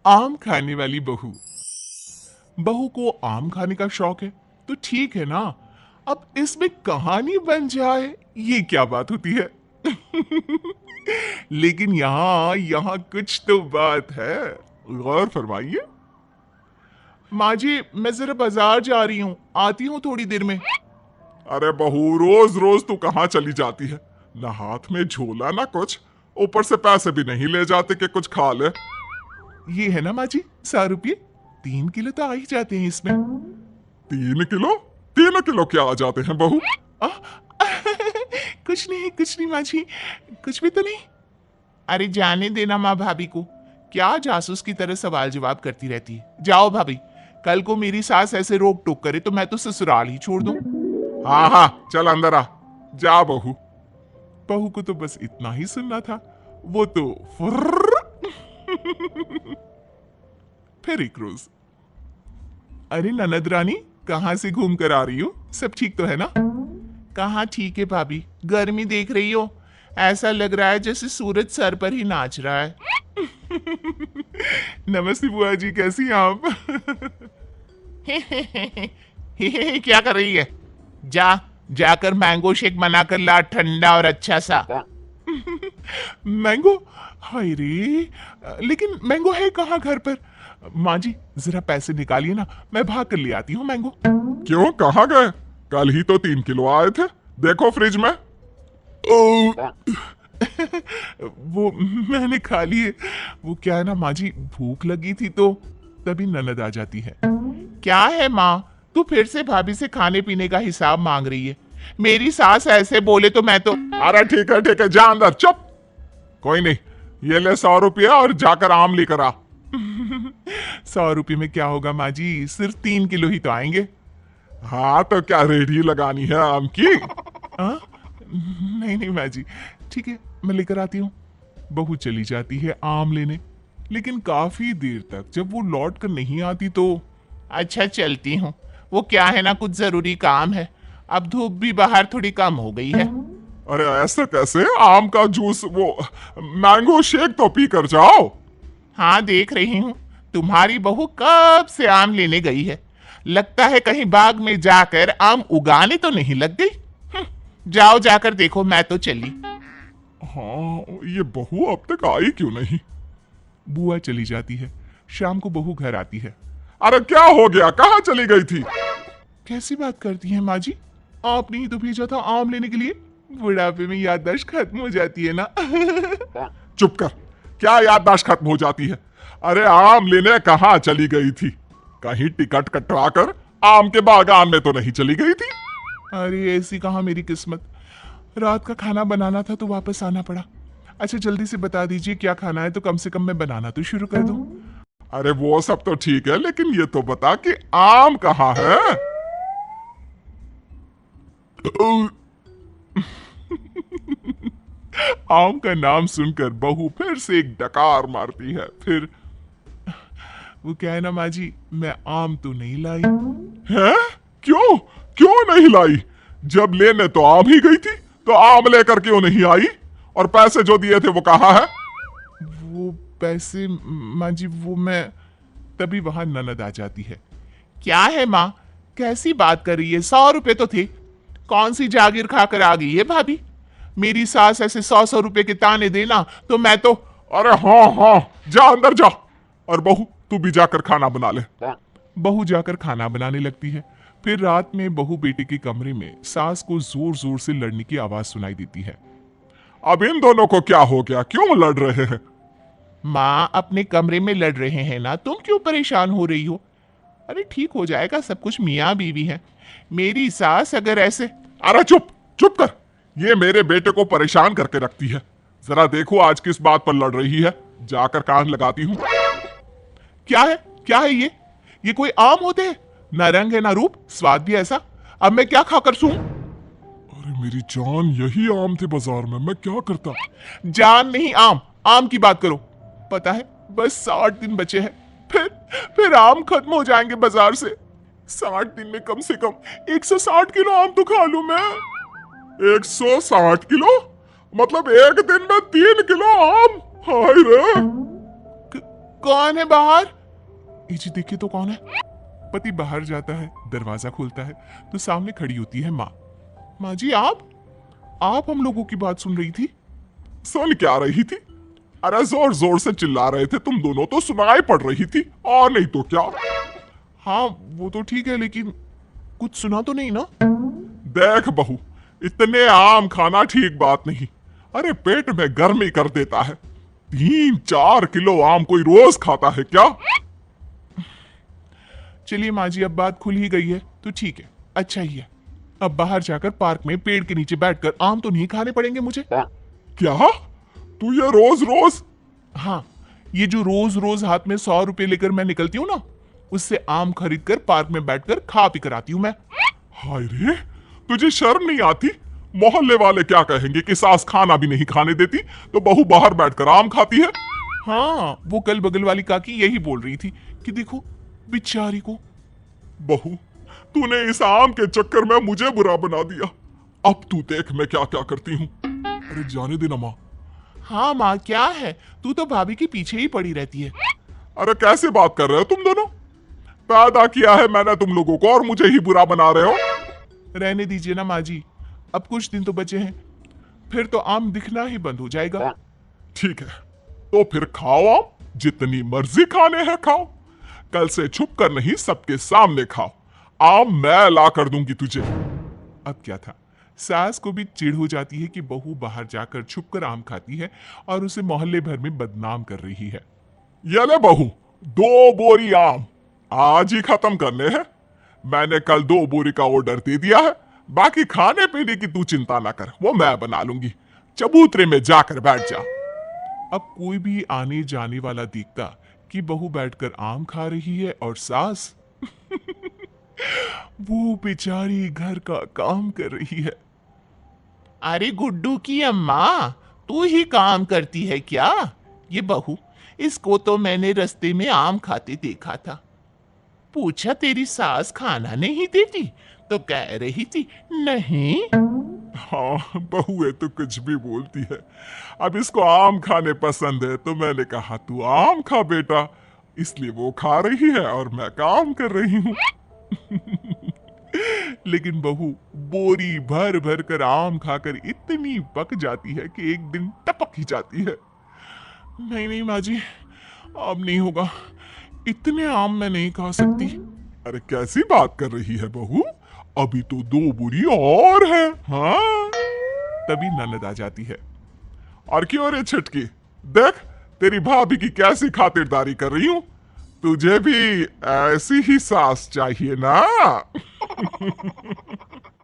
आम खाने वाली बहू। बहू को आम खाने का शौक है तो ठीक है ना। अब इसमें कहानी बन जाए ये क्या बात होती है। लेकिन यहाँ कुछ तो बात है, गौर फरमाइए। माँ जी मैं जरा बाजार जा रही हूँ, आती हूँ थोड़ी देर में। अरे बहू रोज रोज तू कहाँ चली जाती है, ना हाथ में झोला ना कुछ, ऊपर से पैसे भी नहीं ले जाते कि कुछ खा ले। ये है ना माँ जी 100 रुपये, 3 किलो तो आ ही जाते हैं इसमें। 3 किलो? 3 किलो क्या आ जाते हैं बहू? कुछ नहीं माँ जी, कुछ भी तो नहीं। अरे जाने देना माँ भाभी को, क्या जासूस की तरह सवाल जवाब करती रहती है। जाओ भाभी, कल को मेरी सास ऐसे रोक टोक करे तो मैं तो ससुराल ही छोड़ दूं। हाँ हाँ चल अंदर आ, जा बहू। बहू को तो बस इतना ही सुनना था, वो तो फिर एक रोज। अरे ननद रानी कहाँ से घूम कर आ रही हो, सब ठीक तो है ना? कहाँ ठीक है भाभी, गर्मी देख रही हो, ऐसा लग रहा है जैसे सूरज सर पर ही नाच रहा है। नमस्ते बुआ जी, कैसी हैं आप? क्या कर रही है? जाकर मैंगो शेक बनाकर ला, ठंडा और अच्छा सा। मैंगो? हाय रे, लेकिन मैंगो है कहाँ घर पर? माँ जी जरा पैसे निकालिए ना, मैं भाग कर ले आती हूँ मैंगो। क्यों, कहाँ गए? कल ही तो 3 किलो आए थे, देखो फ्रिज में। वो मैंने खा लिए। वो क्या है ना माँ जी, भूख लगी थी तो तभी ननद आ जाती है। क्या है माँ, तू फिर से भाभी से खाने पीने का हिसाब मांग रही है? मेरी सास ऐसे बोले तो मैं तो। अरे ठीक है जा अंदर, चुप। कोई नहीं, ये ले 100 रुपया और जाकर आम लेकर आ। 100 रुपये में क्या होगा माँ जी, सिर्फ 3 किलो ही तो आएंगे। हाँ तो क्या रेडी लगानी है आम की? नहीं माँ जी, ठीक है मैं लेकर आती हूँ। बहू चली जाती है आम लेने, लेकिन काफी देर तक जब वो लौट कर नहीं आती तो। अच्छा चलती हूँ, वो क्या है ना कुछ जरूरी काम है, अब धूप भी बाहर थोड़ी कम हो गई है। अरे ऐसे कैसे, आम का जूस, वो मैंगो शेक तो पी कर जाओ। हाँ देख रही हूँ, तुम्हारी बहू कब से आम लेने गई है, लगता है कहीं बाग में जाकर आम उगाने तो नहीं लग गई। जाओ जाकर देखो, मैं तो चली। हाँ ये बहू अब तक आई क्यों नहीं? बुआ चली जाती है, शाम को बहू घर आती है। अरे क्या हो गया, कहाँ चली गई थी? कैसी बात करती हैं माँ जी, आपने ही तो भेजा था आम लेने के लिए। बुढ़ापे में याददाश्त खत्म हो जाती है ना। चुप कर, क्या याददाश्त खत्म हो जाती है? अरे आम लेने कहाँ चली गई थी? कहीं टिकट कटवा कर आम के बागान में तो नहीं चली गई थी? अरे ऐसी कहाँ मेरी किस्मत, रात का खाना बनाना था तो वापस आना पड़ा। अच्छा जल्दी से बता दीजिए क्या खाना है तो कम से कम मैं बनाना तो शुरू कर दूं। अरे वो सब तो ठीक है, लेकिन ये तो बता कि आम कहाँ है? आम का नाम सुनकर बहू फिर से एक डकार मारती है। फिर वो क्या है ना माँ जी, मैं आम तो नहीं लाई। है? क्यों क्यों नहीं लाई? जब लेने तो आम ही गई थी, तो आम लेकर क्यों नहीं आई? और पैसे जो दिए थे वो कहाँ है? वो पैसे माँ जी, वो मैं तभी वहां ननद आ जाती है। क्या है माँ, कैसी बात कर रही है? 100 रुपए तो थे, कौन सी जागीर खाकर आ गई है भाभी? मेरी सास ऐसे 100 रुपए के ताने देना तो मैं तो। अरे हाँ जा अंदर जा, और बहू तू भी जाकर खाना बना ले। बहू जाकर खाना बनाने लगती है। फिर रात में बहू बेटे के कमरे में सास को जोर जोर से लड़ने की आवाज सुनाई देती है। अब इन दोनों को क्या हो गया, क्यों लड़ रहे हैं? माँ अपने कमरे में लड़ रहे हैं ना, तुम क्यों परेशान हो रही हो? अरे ठीक हो जाएगा सब कुछ, मियाँ बीवी है। मेरी सास अगर ऐसे। अरे चुप चुप कर, ये मेरे बेटे को परेशान करके रखती है। जरा देखो आज किस बात पर लड़ रही है, जाकर कान लगाती हूँ। क्या है ये कोई आम होते हैं? ना रंग है ना रूप, स्वाद भी ऐसा। अब मैं क्या खाकर सूं? अरे मेरी जान, यही आम थे बाजार में, मैं क्या करता? जान नहीं आम की बात करो। पता है बस 60 दिन बचे हैं, फिर आम खत्म हो जाएंगे बाजार से। 60 दिन में कम से कम 160 किलो आम तो खा लूं मैं। 160 किलो मतलब एक दिन में 3 किलो आम? हाय रे, कौन है बाहर? ये जी देखिए तो कौन है। पति बाहर जाता है, दरवाजा खोलता है तो सामने खड़ी होती है माँ। माँ जी आप हम लोगों की बात सुन रही थी? सुन क्या रही थी? अरे जोर जोर से चिल्ला रहे थे तुम दोनों तो सुनाई पड़ रही थी, और नहीं तो क्या। हाँ वो तो ठीक है, लेकिन कुछ सुना तो नहीं ना? देख बहू, इतने आम खाना ठीक बात नहीं। अरे पेट में गर्मी कर देता है। 3-4 किलो आम कोई रोज खाता है क्या? चलिए माँ जी, अब बात खुल ही गई है तो ठीक है, अच्छा ही है। अब बाहर जाकर पार्क में पेड़ के नीचे बैठकर आम तो नहीं खाने पड़ेंगे मुझे। क्या? तू ये रोज रोज? हाँ, ये जो रोज रोज हाथ में 100 रुपए लेकर मैं निकलती हूँ ना, उससे आम खरीद कर पार्क में बैठकर खा पी कर आती हूँ मैं। हाय रे, तुझे शर्म नहीं आती? मोहल्ले वाले क्या कहेंगे कि सास खाना भी नहीं खाने देती तो बहू बाहर बैठकर आम खाती है। हाँ, वो कल बगल वाली काकी यही बोल रही थी कि देखो बेचारी को। बहू, तूने इस आम के चक्कर में मुझे बुरा बना दिया। अब तू देख मैं क्या क्या करती हूँ। अरे जाने देना माँ। हाँ माँ, क्या है, तू तो भाभी के पीछे ही पड़ी रहती है। अरे कैसे बात कर रहे हो तुम दोनों? पैदा किया है मैंने तुम लोगों को और मुझे ही बुरा बना रहे हो। रहने दीजिए ना माँ जी, अब कुछ दिन तो बचे हैं, फिर तो आम दिखना ही बंद हो जाएगा। ठीक है, तो फिर खाओ आम, जितनी मर्जी खाने हैं खाओ। कल से छुप कर नहीं, सबके सामने खाओ। आम मैं ला कर दूंगी तुझे। अब क्या था, सास को भी चिढ़ हो जाती है कि बहू बाहर जाकर छुपकर आम खाती है और उसे मोहल्ले भर में बदनाम कर रही है। ये ले बहू, 2 बोरी आम आज ही खत्म करने हैं। मैंने कल 2 बोरी का ऑर्डर दे दिया है। बाकी खाने पीने की तू चिंता ना कर, वो मैं बना लूंगी। चबूतरे में जाकर बैठ जा। अब कोई भी आने जाने वाला दिखता कि बहू बैठकर आम खा रही है और सास वो बेचारी घर का काम कर रही है। अरे गुड्डू की अम्मा, तू ही काम करती है क्या? ये बहू, इसको तो मैंने रास्ते में आम खाते देखा था। पूछा तेरी सास खाना नहीं देती तो कह रही थी नहीं। हाँ, बहू है तो कुछ भी बोलती है। अब इसको आम खाने पसंद है तो मैंने कहा तू आम खा बेटा, इसलिए वो खा रही है और मैं काम कर रही हूँ। लेकिन बहू बोरी भर भर कर आम खाकर इतनी पक जाती है कि एक दिन टपक ही जाती है। नहीं नहीं माँ जी, अब नहीं होगा, इतने आम मैं नहीं खा सकती। अरे कैसी बात कर रही है बहू, अभी तो 2 बोरी और है। हाँ, तभी ननद आ जाती है। और क्यों रे छटकी, देख तेरी भाभी की कैसी खातिरदारी कर रही हूँ। तुझे भी ऐसी ही सास चाहिए ना?